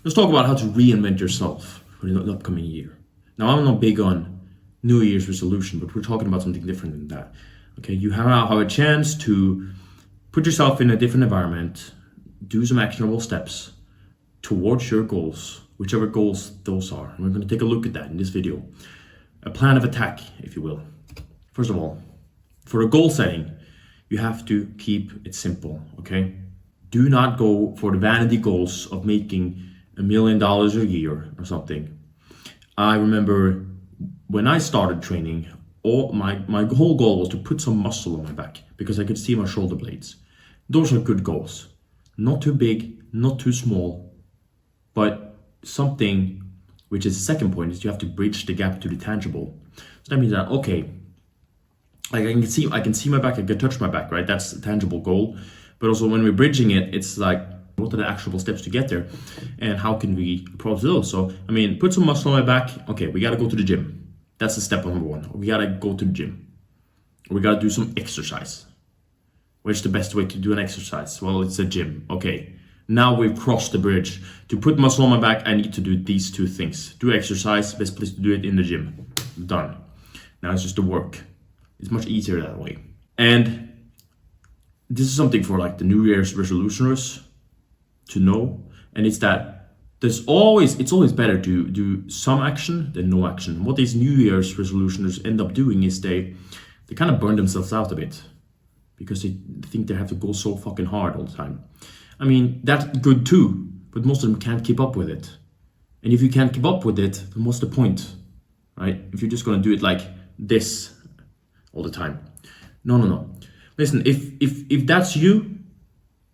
Let's talk about how to reinvent yourself for the upcoming year. Now, I'm not big on New Year's resolution, but we're talking about something different than that. Okay, you have a chance to put yourself in a different environment, do some actionable steps towards your goals, whichever goals those are. And we're going to take a look at that in this video. A plan of attack, if you will. First of all, for a goal setting, you have to keep it simple, okay? Do not go for the vanity goals of making $1 million a year or something. I remember when I started training, my whole goal was to put some muscle on my back because I could see my shoulder blades. Those are good goals. Not too big, not too small, but something which is the second point is you have to bridge the gap to the tangible. So that means that, okay, like I can see my back, I can touch my back, right? That's a tangible goal. But also when we're bridging it, it's like, what are the actionable steps to get there? And how can we approach those? So, I mean, put some muscle on my back. Okay, we got to go to the gym. That's the step number one. We got to go to the gym. We got to do some exercise. What's the best way to do an exercise? Well, it's a gym. Okay, now we've crossed the bridge. To put muscle on my back, I need to do these two things. Do exercise, best place to do it in the gym. Done. Now it's just the work. It's much easier that way. And this is something for like the New Year's resolutioners to know, and it's that it's always better to do some action than no action. What these New Year's resolutioners end up doing is they kind of burn themselves out a bit because they think they have to go so fucking hard all the time. I mean, that's good too, but most of them can't keep up with it. And if you can't keep up with it, then what's the point, right? If you're just gonna do it like this all the time. No. Listen, if that's you,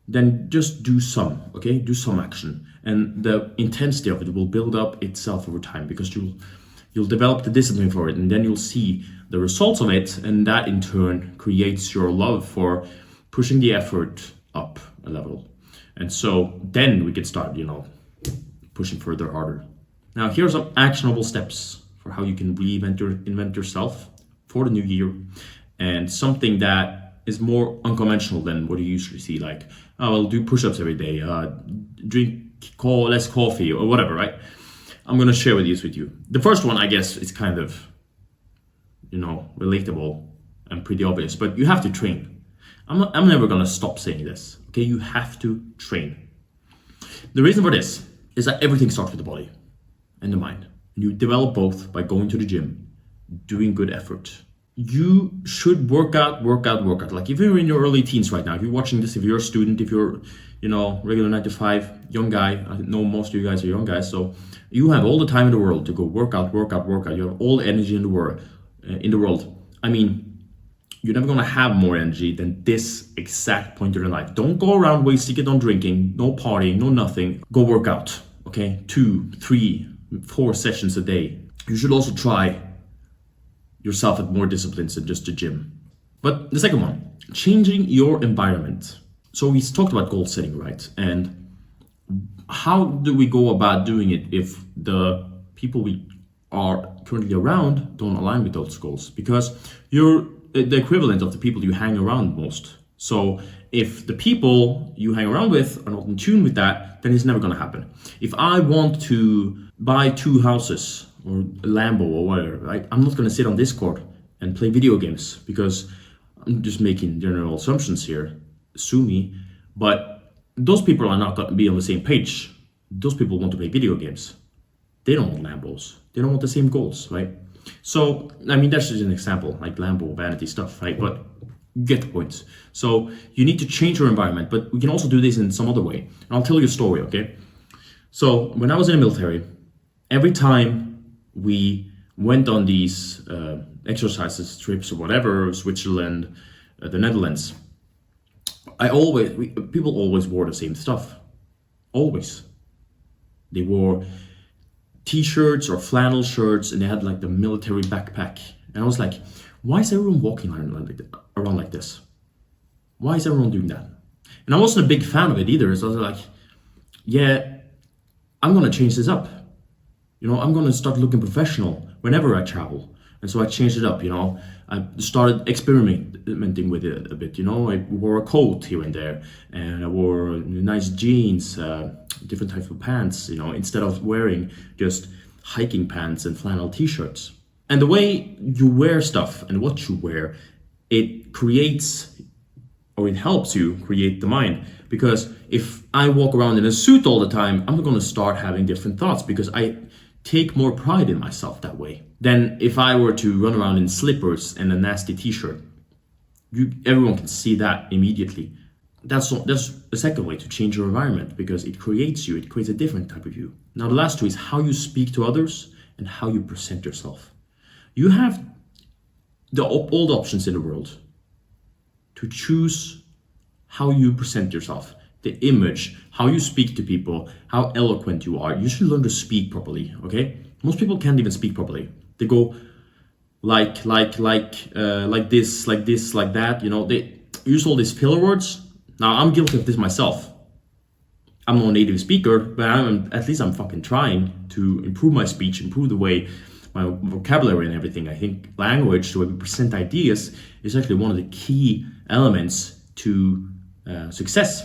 then just do some, okay? Do some action. And the intensity of it will build up itself over time because you'll develop the discipline for it, and then you'll see the results of it, and that in turn creates your love for pushing the effort up a level. And so then we can start, pushing further harder. Now, here's some actionable steps for how you can reinvent yourself for the new year, and something that is more unconventional than what you usually see, like, I'll do push-ups every day, drink less coffee or whatever, right? I'm gonna share these with you. The first one, I guess, is kind of, relatable and pretty obvious, but you have to train. I'm never gonna stop saying this, okay? You have to train. The reason for this is that everything starts with the body and the mind. You develop both by going to the gym, doing good effort. You should work out. Like if you're in your early teens right now, if you're watching this, if you're a student, if you're, regular 9 to 5, young guy, I know most of you guys are young guys, so you have all the time in the world to go work out. You have all the energy in the world. I mean, you're never gonna have more energy than this exact point in your life. Don't go around wasting it on drinking, no partying, no nothing. Go work out, okay? 2, 3, 4 sessions a day. You should also try yourself at more disciplines than just the gym. But the second one, changing your environment. So we talked about goal setting, right? And how do we go about doing it if the people we are currently around don't align with those goals? Because you're the equivalent of the people you hang around most. So if the people you hang around with are not in tune with that, then it's never gonna happen. If I want to buy 2 houses or a Lambo or whatever, right? I'm not gonna sit on Discord and play video games because I'm just making general assumptions here, sue me, but those people are not gonna be on the same page. Those people want to play video games. They don't want Lambos. They don't want the same goals, right? So, I mean, that's just an example, like Lambo, vanity stuff, right? But you get the point. So you need to change your environment, but we can also do this in some other way. And I'll tell you a story, okay? So when I was in the military, every time we went on these exercises, trips or whatever, Switzerland, the Netherlands, people always wore the same stuff. Always. They wore t-shirts or flannel shirts, and they had like the military backpack. And I was like, why is everyone walking around like this? Why is everyone doing that? And I wasn't a big fan of it either. So I was like, yeah, I'm gonna change this up. I'm gonna start looking professional whenever I travel. And so I changed it up, you know. I started experimenting with it a bit, you know. I wore a coat here and there, and I wore nice jeans, different types of pants, you know, instead of wearing just hiking pants and flannel t-shirts. And the way you wear stuff and what you wear, it creates, or it helps you create the mind. Because if I walk around in a suit all the time, I'm going to start having different thoughts, because I take more pride in myself that way than if I were to run around in slippers and a nasty t-shirt. Everyone can see that immediately. That's a second way to change your environment, because it creates a different type of you. Now the last two is how you speak to others and how you present yourself. You have all the options in the world to choose how you present yourself, the image, how you speak to people, how eloquent you are. You should learn to speak properly, okay? Most people can't even speak properly. They go like this, like that, you know, they use all these filler words. Now, I'm guilty of this myself. I'm not a native speaker, but at least I'm fucking trying to improve my speech, improve the way my vocabulary and everything. I think language, the way we present ideas, is actually one of the key elements to success.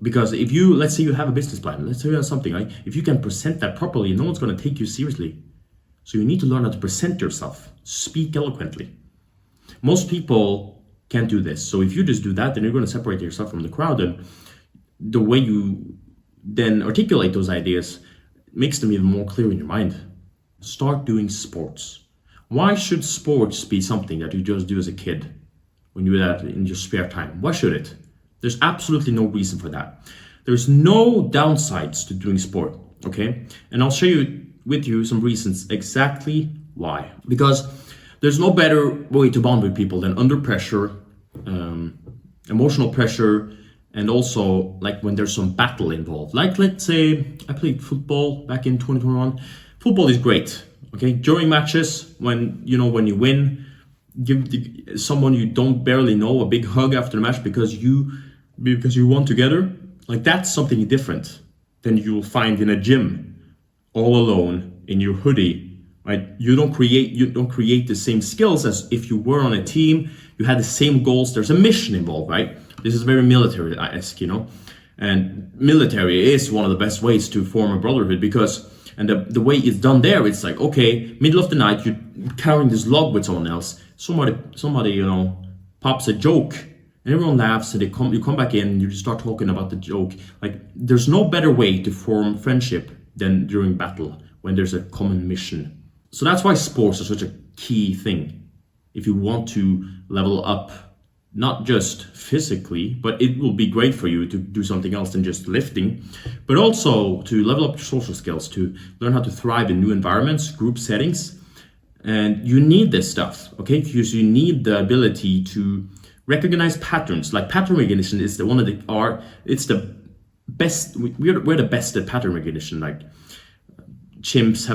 Because if you, let's say you have a business plan, let's say you have something, right? If you can present that properly, no one's going to take you seriously. So you need to learn how to present yourself, speak eloquently. Most people can't do this. So if you just do that, then you're going to separate yourself from the crowd. And the way you then articulate those ideas makes them even more clear in your mind. Start doing sports. Why should sports be something that you just do as a kid when you're that in your spare time? Why should it? There's absolutely no reason for that. There's no downsides to doing sport, okay? And I'll share with you some reasons exactly why. Because there's no better way to bond with people than under pressure, emotional pressure, and also like when there's some battle involved. Like let's say I played football back in 2021. Football is great, okay? During matches, when you win, give someone you don't barely know a big hug after the match because you won together. Like that's something different than you will find in a gym, all alone in your hoodie, right? You don't create the same skills as if you were on a team. You had the same goals. There's a mission involved, right? This is very military-esque, you know. And military is one of the best ways to form a brotherhood, because the way it's done there, it's like, okay, middle of the night, you're carrying this log with someone else. Somebody, you know, pops a joke, and everyone laughs, and you come back in, and you just start talking about the joke. Like, there's no better way to form friendship than during battle, when there's a common mission. So that's why sports are such a key thing. If you want to level up, not just physically, but it will be great for you to do something else than just lifting, but also to level up your social skills, to learn how to thrive in new environments, group settings. And you need this stuff, okay? Because you need the ability to recognize patterns. Like pattern recognition is it's the best. We're the best at pattern recognition. Like chimps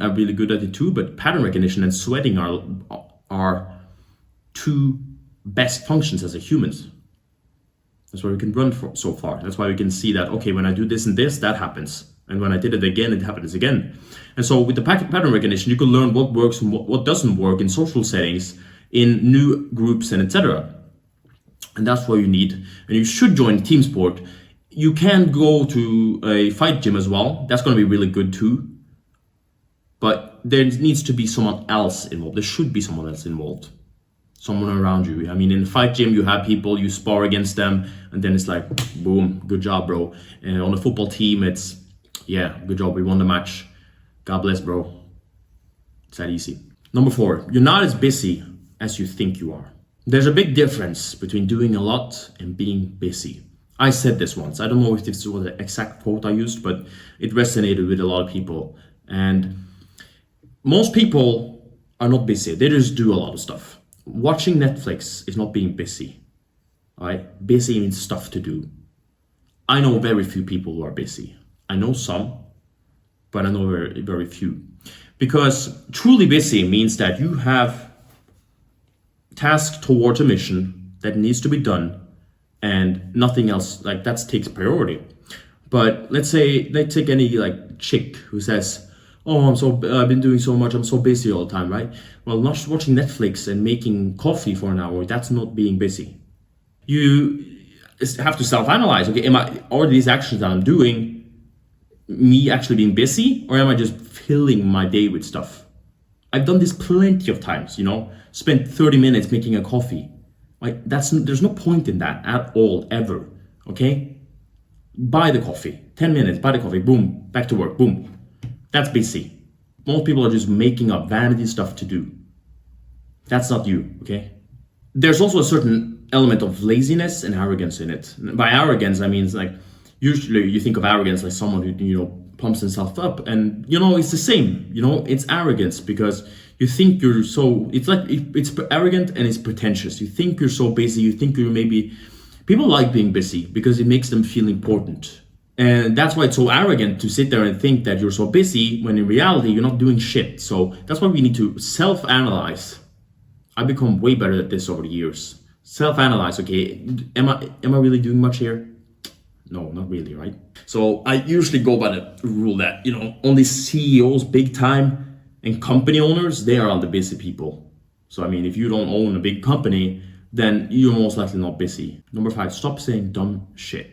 are really good at it too, but pattern recognition and sweating are two best functions as a humans. That's why we can run so far. That's why we can see that, okay, when I do this and this, that happens. And when I did it again, it happens again. And so with the pattern recognition, you can learn what works and what doesn't work in social settings, in new groups, and etc. And that's what you need. And you should join team sport. You can go to a fight gym as well. That's going to be really good too. But there needs to be someone else involved. There should be someone else involved. Someone around you. I mean, in the fight gym, you have people, you spar against them, and then it's like, boom, good job, bro. And on the football team, it's, yeah, good job, we won the match. God bless, bro. It's that easy. Number 4, you're not as busy as you think you are. There's a big difference between doing a lot and being busy. I said this once. I don't know if this was the exact quote I used, but it resonated with a lot of people. And most people are not busy. They just do a lot of stuff. Watching Netflix is not being busy. All right? Busy means stuff to do. I know very few people who are busy. I know some, but I know very, very few. Because truly busy means that you have tasks towards a mission that needs to be done, and nothing else, like that takes priority. But let's take any like chick who says, Oh, I've been doing so much. I'm so busy all the time, right? Well, not watching Netflix and making coffee for an hour, that's not being busy. You have to self-analyze. Okay, are these actions that I'm doing me actually being busy, or am I just filling my day with stuff? I've done this plenty of times, spent 30 minutes making a coffee. Like there's no point in that at all, ever. Okay? Buy the coffee. 10 minutes, buy the coffee, boom, back to work, boom. That's busy. Most people are just making up vanity stuff to do. That's not you, okay? There's also a certain element of laziness and arrogance in it. By arrogance, I mean, it's like, usually you think of arrogance like someone who, pumps himself up, and, it's the same, it's arrogance because you think you're so, it's arrogant and it's pretentious. You think you're so busy, you think you're maybe, people like being busy because it makes them feel important. And that's why it's so arrogant to sit there and think that you're so busy when in reality you're not doing shit. So that's why we need to self-analyze. I've become way better at this over the years. Self-analyze, okay, am I really doing much here? No, not really, right? So I usually go by the rule that, only CEOs, big time, and company owners, they are all the busy people. So I mean, if you don't own a big company, then you're most likely not busy. Number 5, stop saying dumb shit.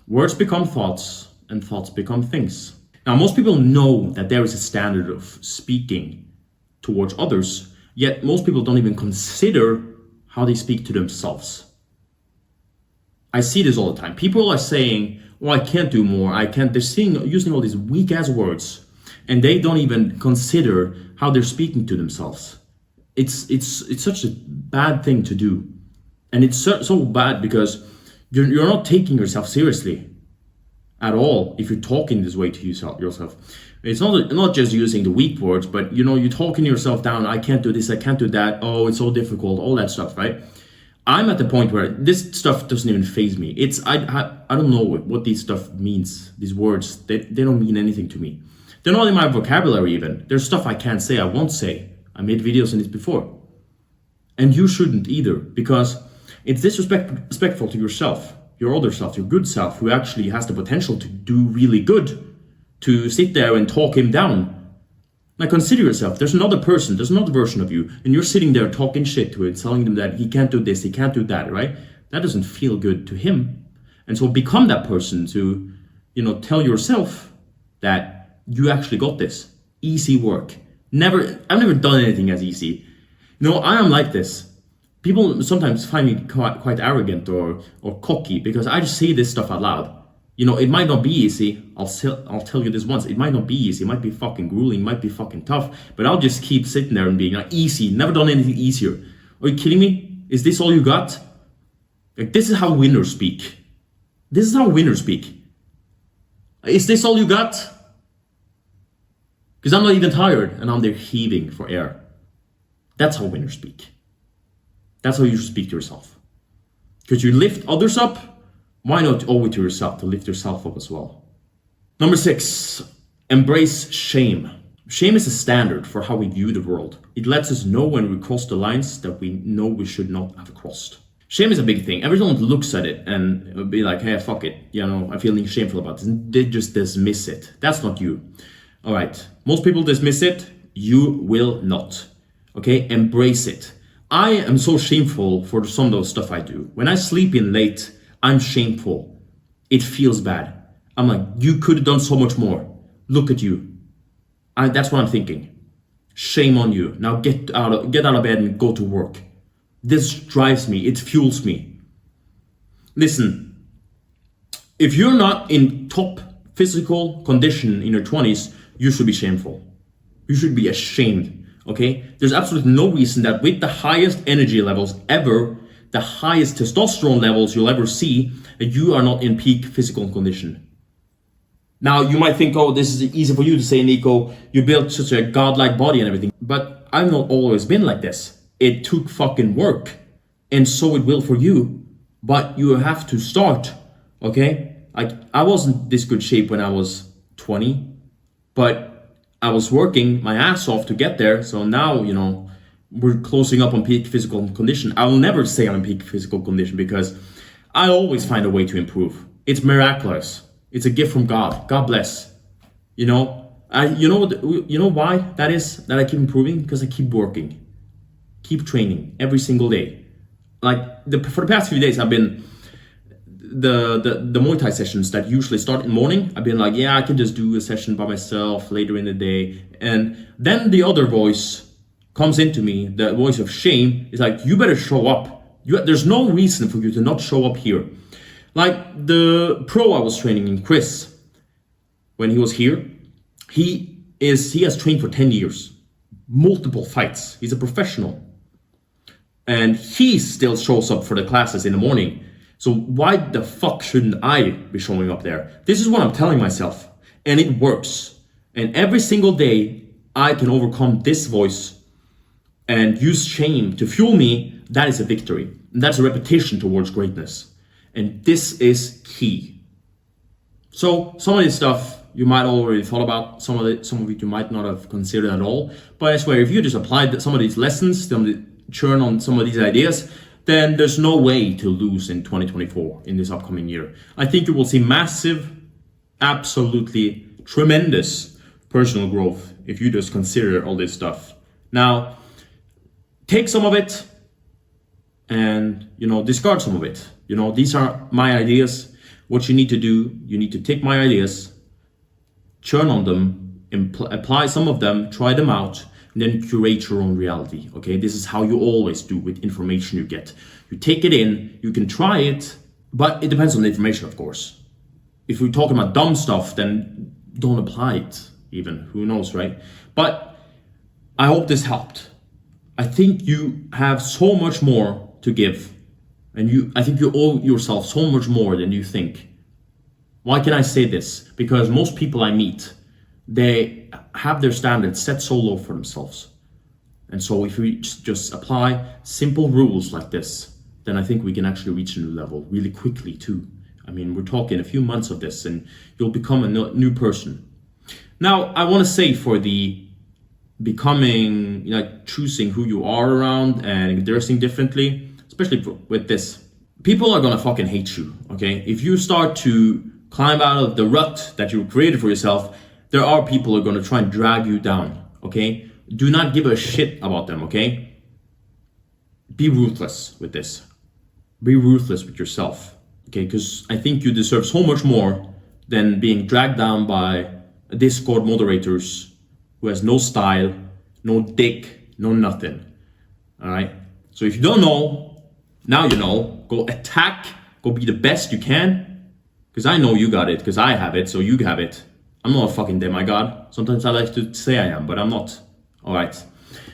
Words become thoughts, and thoughts become things. Now, most people know that there is a standard of speaking towards others, yet most people don't even consider how they speak to themselves. I see this all the time. People are saying, "Oh, I can't do more. I can't." They're using all these weak ass words, and they don't even consider how they're speaking to themselves. It's such a bad thing to do, and it's so bad because you're not taking yourself seriously at all if you're talking this way to yourself. It's not just using the weak words, but you're talking yourself down. I can't do this. I can't do that. Oh, it's so difficult. All that stuff, right? I'm at the point where this stuff doesn't even faze me. I don't know what these stuff means. These words, they don't mean anything to me. They're not in my vocabulary even. There's stuff I can't say, I won't say. I made videos on this before. And you shouldn't either, because it's disrespectful to yourself, your older self, your good self, who actually has the potential to do really good, to sit there and talk him down. Now consider yourself, there's another person, there's another version of you, and you're sitting there talking shit to it, telling them that he can't do this, he can't do that, right? That doesn't feel good to him. And so become that person to, tell yourself that you actually got this. Easy work. I've never done anything as easy. I am like this. People sometimes find me quite arrogant or cocky because I just say this stuff out loud. It might not be easy. I'll tell you this once. It might not be easy. It might be fucking grueling. It might be fucking tough. But I'll just keep sitting there and being like, easy. Never done anything easier. Are you kidding me? Is this all you got? Like, this is how winners speak. This is how winners speak. Is this all you got? Because I'm not even tired and I'm there heaving for air. That's how winners speak. That's how you should speak to yourself. Because you lift others up, why not owe it to yourself to lift yourself up as well? Number 6, embrace shame. Shame is a standard for how we view the world. It lets us know when we cross the lines that we know we should not have crossed. Shame is a big thing. Everyone looks at it and be like, hey, fuck it. I'm feeling shameful about this. And they just dismiss it. That's not you. All right. Most people dismiss it. You will not. Okay? Embrace it. I am so shameful for some of those stuff I do. When I sleep in late, I'm shameful. It feels bad. I'm like, you could have done so much more. Look at you. That's what I'm thinking. Shame on you. Now get out of bed and go to work. This drives me. It fuels me. Listen, if you're not in top physical condition in your 20s, you should be shameful. You should be ashamed. Okay? There's absolutely no reason that with the highest energy levels ever, the highest testosterone levels you'll ever see, that you are not in peak physical condition. Now, you might think, oh, this is easy for you to say, Nico, you built such a godlike body and everything. But I've not always been like this. It took fucking work. And so it will for you. But you have to start, okay? I wasn't this good shape when I was 20, but I was working my ass off to get there. So now, we're closing up on peak physical condition. I will never say I'm in peak physical condition because I always find a way to improve. It's miraculous. It's a gift from God. God bless. You know why that is, that I keep improving? Because I keep working, keep training every single day. Like for the past few days, I've been the Muay Thai sessions that usually start in the morning. I've been like, yeah, I can just do a session by myself later in the day, and then the other voice comes into me, the voice of shame. Is like, you better show up. There's no reason for you to not show up here. Like the pro I was training in, Chris, when he was here, he has trained for 10 years, multiple fights. He's a professional. And he still shows up for the classes in the morning. So why the fuck shouldn't I be showing up there? This is what I'm telling myself. And it works. And every single day I can overcome this voice and use shame to fuel me. That is a victory. And that's a repetition towards greatness. And this is key. So some of this stuff you might already thought about, some of it you might not have considered at all. But I swear, if you just applied some of these lessons, churn on some of these ideas, then there's no way to lose in 2024, in this upcoming year. I think you will see massive, absolutely tremendous personal growth if you just consider all this stuff. Now, take some of it and, discard some of it. These are my ideas. What you need to do, you need to take my ideas, churn on them, apply some of them, try them out, and then curate your own reality. Okay, this is how you always do with information you get. You take it in, you can try it, but it depends on the information, of course. If we're talking about dumb stuff, then don't apply it even. Who knows, right? But I hope this helped. I think you have so much more to give. And I think you owe yourself so much more than you think. Why can I say this? Because most people I meet, they have their standards set so low for themselves. And so if we just apply simple rules like this, then I think we can actually reach a new level really quickly too. I mean, we're talking a few months of this and you'll become a new person. Now, I want to say for the becoming, choosing who you are around and dressing differently, especially with this, people are gonna fucking hate you, okay? If you start to climb out of the rut that you created for yourself, there are people who are gonna try and drag you down, okay? Do not give a shit about them, okay? Be ruthless with this. Be ruthless with yourself, okay? Because I think you deserve so much more than being dragged down by Discord moderators who has no style, no dick, no nothing, all right? So if you don't know, now you know. Go attack, go be the best you can, because I know you got it, because I have it, so you have it. I'm not a fucking demigod. Sometimes I like to say I am, but I'm not. All right.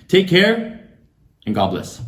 Take care, and God bless.